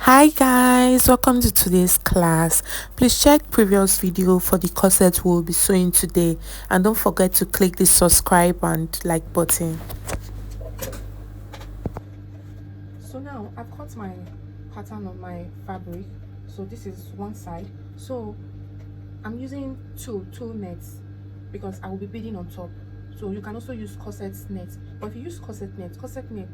Hi guys, welcome to today's class. Please check previous video for the corset we'll be sewing today, and don't forget to click the subscribe and like button. So now I've cut my pattern on my fabric. So this is one side. So I'm using two nets because I will be beading on top. So you can also use corset net, but if you use corset net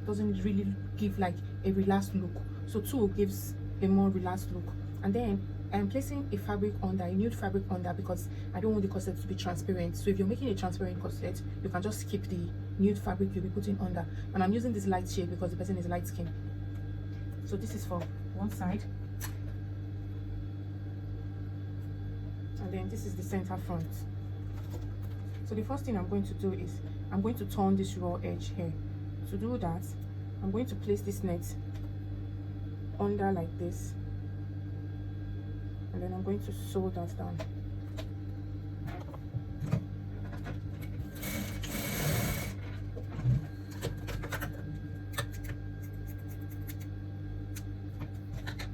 doesn't really give like a relaxed look. So two gives a more relaxed look. And then I'm placing a fabric under, a nude fabric under, because I don't want the corset to be transparent. So if you're making a transparent corset, you can just skip the nude fabric you'll be putting under. And I'm using this light shade because the person is light skin. So this is for one side, and then this is the center front. So the first thing I'm going to do is I'm going to turn this raw edge here. To do that, I'm going to place this net under like this, and then I'm going to sew that down.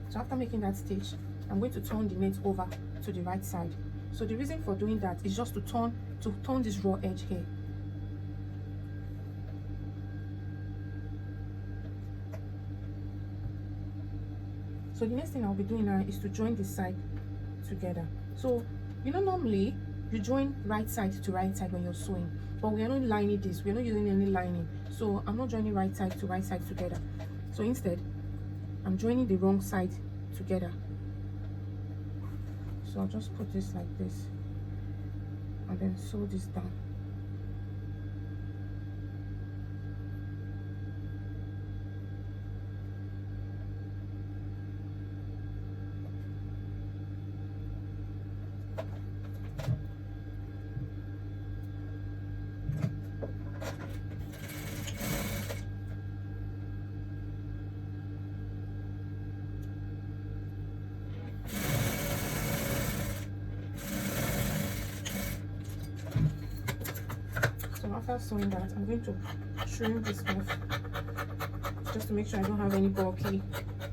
So after making that stitch, I'm going to turn the net over to the right side. So the reason for doing that is just to turn this raw edge here. So the next thing I'll be doing now is to join this side together. So normally you join right side to right side when you're sewing, but we are not lining this, we're not using any lining. So I'm not joining right side to right side together. So instead I'm joining the wrong side together. So I'll just put this like this and then sew this down. So after sewing that, I'm going to trim this off just to make sure I don't have any bulky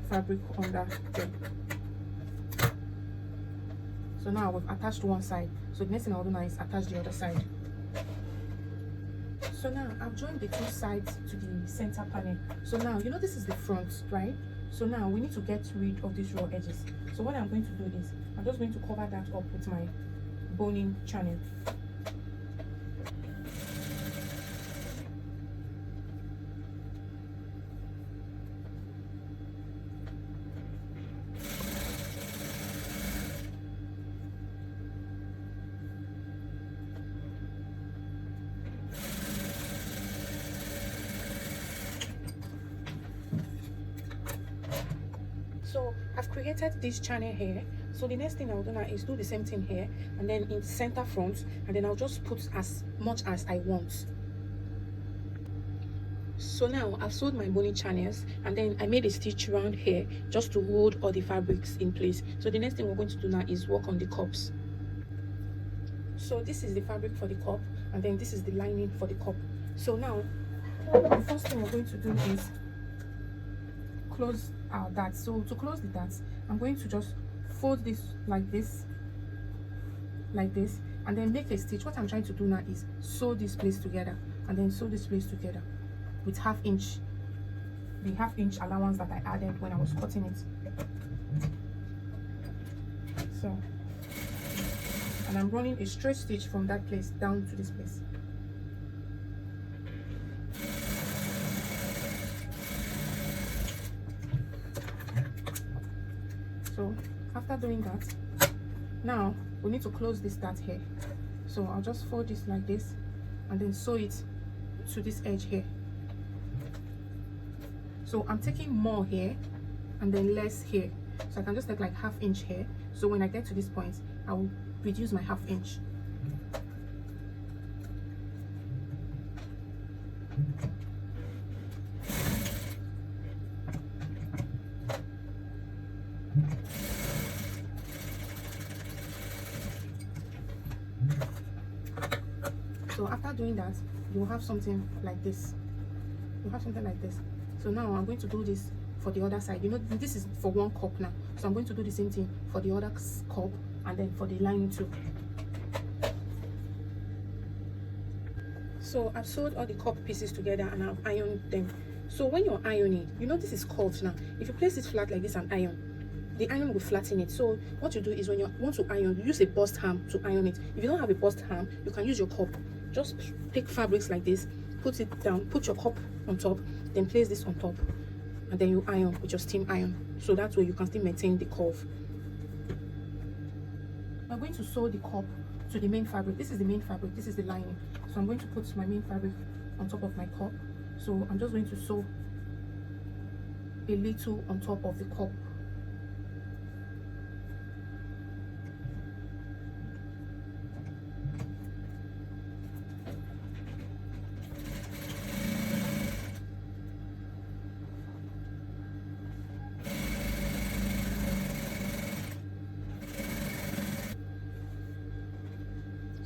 fabric under there. So now we've attached one side. So the next thing I'll do now is attach the other side. So now I've joined the two sides to the center panel. So now this is the front, right? So now we need to get rid of these raw edges. So what I'm going to do is I'm just going to cover that up with my boning channel. So I've created this channel here. So the next thing I'll do now is do the same thing here, and then in the center front, and then I'll just put as much as I want. So now I've sewed my boning channels, and then I made a stitch around here just to hold all the fabrics in place. So the next thing we're going to do now is work on the cups. So this is the fabric for the cup, and then this is the lining for the cup. So now the first thing we're going to do is close our darts. So to close the darts, I'm going to just fold this like this, and then make a stitch. What I'm trying to do now is sew this place together, and then sew this place together with the half inch allowance that I added when I was cutting it. So, and I'm running a straight stitch from that place down to this place. So after doing that, now we need to close this dart here. So I'll just fold this like this and then sew it to this edge here. So I'm taking more here and then less here, so I can just take like half inch here. So when I get to this point, I will reduce my half inch. So after doing that, you will have something like this. So now I'm going to do this for the other side. You know, this is for one cup now, so I'm going to do the same thing for the other cup and then for the lining too. So I've sewed all the cup pieces together and I've ironed them. So when you're ironing, you know this is curved now. If you place it flat like this and iron, the iron will flatten it. So what you do is when you want to iron, you use a burst ham to iron it. If you don't have a burst ham, you can use your cup. Just take fabrics like this, put it down, put your cup on top, then place this on top, and then you iron with your steam iron. So that way you can still maintain the curve. I'm going to sew the cup to the main fabric. This is the main fabric, this is the lining. So I'm going to put my main fabric on top of my cup. So I'm just going to sew a little on top of the cup.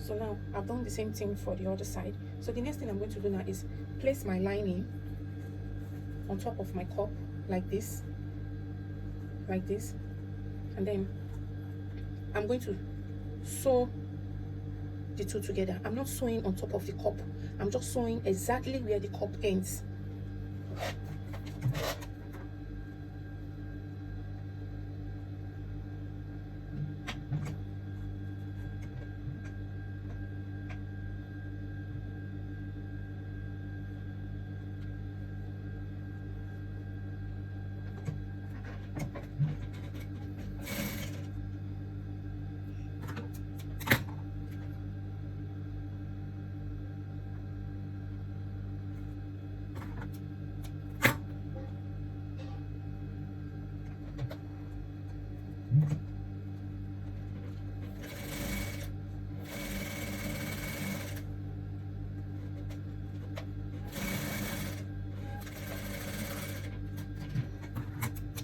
So now I've done the same thing for the other side. So the next thing I'm going to do now is place my lining on top of my cup like this, and then I'm going to sew the two together. I'm not sewing on top of the cup, I'm just sewing exactly where the cup ends.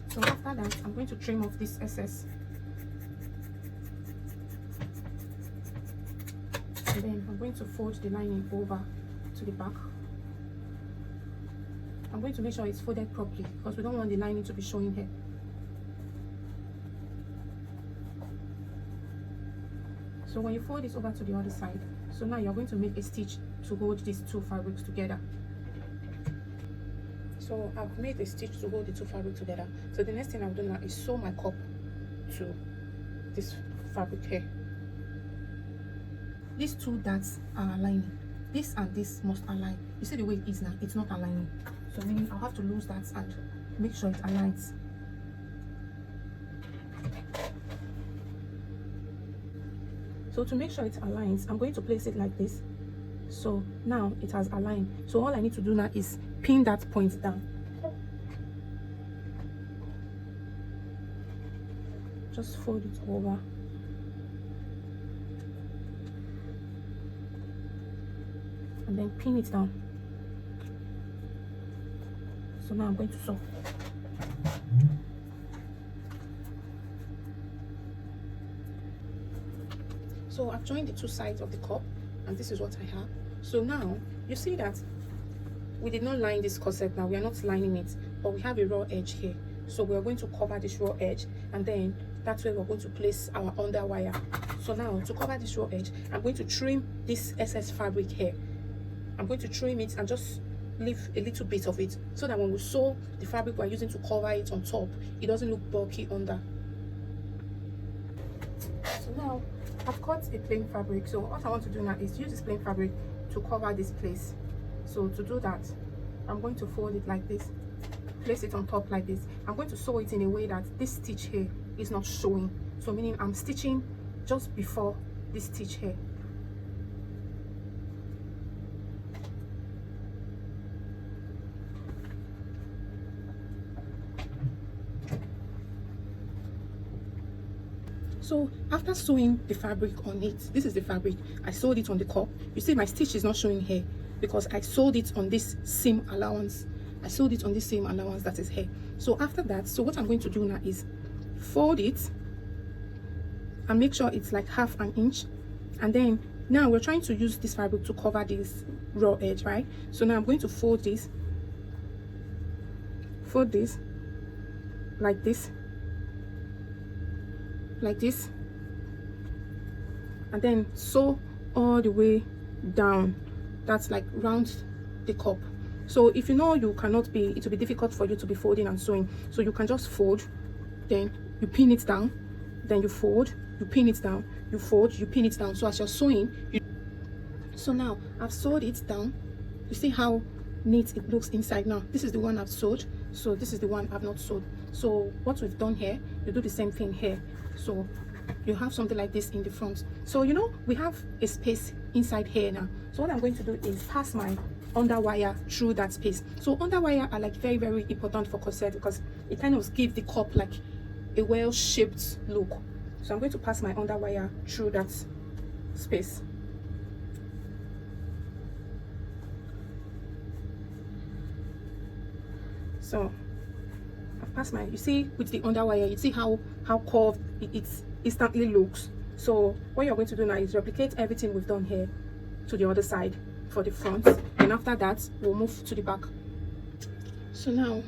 So after that, I'm going to trim off this excess. And then I'm going to fold the lining over to the back. I'm going to make sure it's folded properly because we don't want the lining to be showing here. So when you fold this over to the other side, so now you're going to make a stitch to hold these two fabrics together. So I've made a stitch to hold the two fabrics together. So the next thing I'll do now is sew my cup to this fabric here. These two dots are aligning. This and this must align. You see the way it is now, it's not aligning. So meaning I'll have to lose that and make sure it aligns. So to make sure it aligns, I'm going to place it like this. So now it has aligned. So all I need to do now is pin that point down. Just fold it over. And then pin it down. So now I'm going to sew. So I've joined the two sides of the cup and this is what I have. So now you see that we did not line this corset. Now we are not lining it, but we have a raw edge here. So we are going to cover this raw edge, and then that's where we're going to place our underwire. So now to cover this raw edge, I'm going to trim this excess fabric here. I'm going to trim it and just leave a little bit of it so that when we sew the fabric we're using to cover it on top, it doesn't look bulky under. So now I've cut a plain fabric. So what I want to do now is use this plain fabric to cover this place. So to do that, I'm going to fold it like this, place it on top like this. I'm going to sew it in a way that this stitch here is not showing. So meaning I'm stitching just before this stitch here. So after sewing the fabric on it, this is the fabric, I sewed it on the cup. You see my stitch is not showing here because I sewed it on this seam allowance. I sewed it on this seam allowance that is here. So after that, so what I'm going to do now is fold it and make sure it's like half an inch. And then now we're trying to use this fabric to cover this raw edge, right? So now I'm going to fold this, like this, and then sew all the way down. That's like round the cup. So if you know it will be difficult for you to be folding and sewing, so you can just fold, then you pin it down, then you fold, you pin it down, you fold, you pin it down. So as you're sewing, so now I've sewed it down. You see how neat it looks inside. Now this is the one I've sewed, so this is the one I've not sewed. So what we've done here, you do the same thing here. So you have something like this in the front. So you know we have a space inside here now. So what I'm going to do is pass my underwire through that space. So underwire are like very, very important for corset because it kind of gives the cup like a well-shaped look. So I'm going to pass my underwire through that space. So I've passed my, you see with the underwire, you see how curved it instantly looks. So what you're going to do now is replicate everything we've done here to the other side for the front, and after that we'll move to the back. So now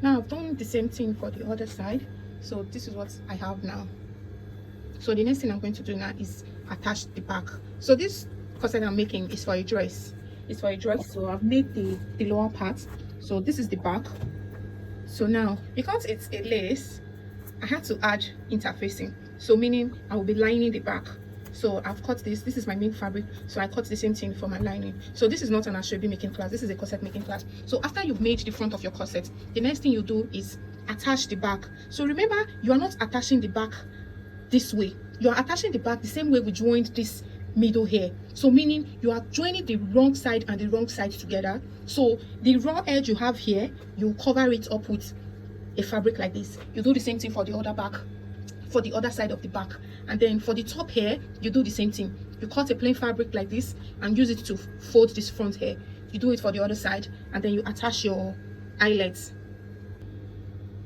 I've done the same thing for the other side. So this is what I have now. So the next thing I'm going to do now is attach the back. So this corset I'm making is for a dress. It's for a dress. So I've made the lower part. So this is the back. So now because it's a lace, I had to add interfacing. So meaning I will be lining the back. So I've cut this is my main fabric, so I cut the same thing for my lining. So this is not an asoebi making class, this is a corset making class. So after you've made the front of your corset, the next thing you do is attach the back. So remember, you are not attaching the back this way, you are attaching the back the same way we joined this middle here. So meaning you are joining the wrong side and the wrong side together. So the raw edge you have here, you cover it up with a fabric like this. You do the same thing for the other back, for the other side of the back. And then for the top here, you do the same thing. You cut a plain fabric like this and use it to fold this front here. You do it for the other side, and then you attach your eyelets.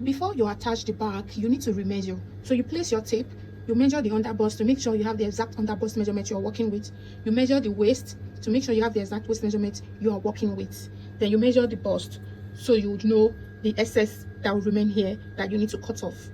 Before you attach the back, you need to remeasure. So you place your tape, you measure the underbust to make sure you have the exact underbust measurement you're working with. You measure the waist to make sure you have the exact waist measurement you are working with. Then you measure the bust so you would know the excess that will remain here that you need to cut off.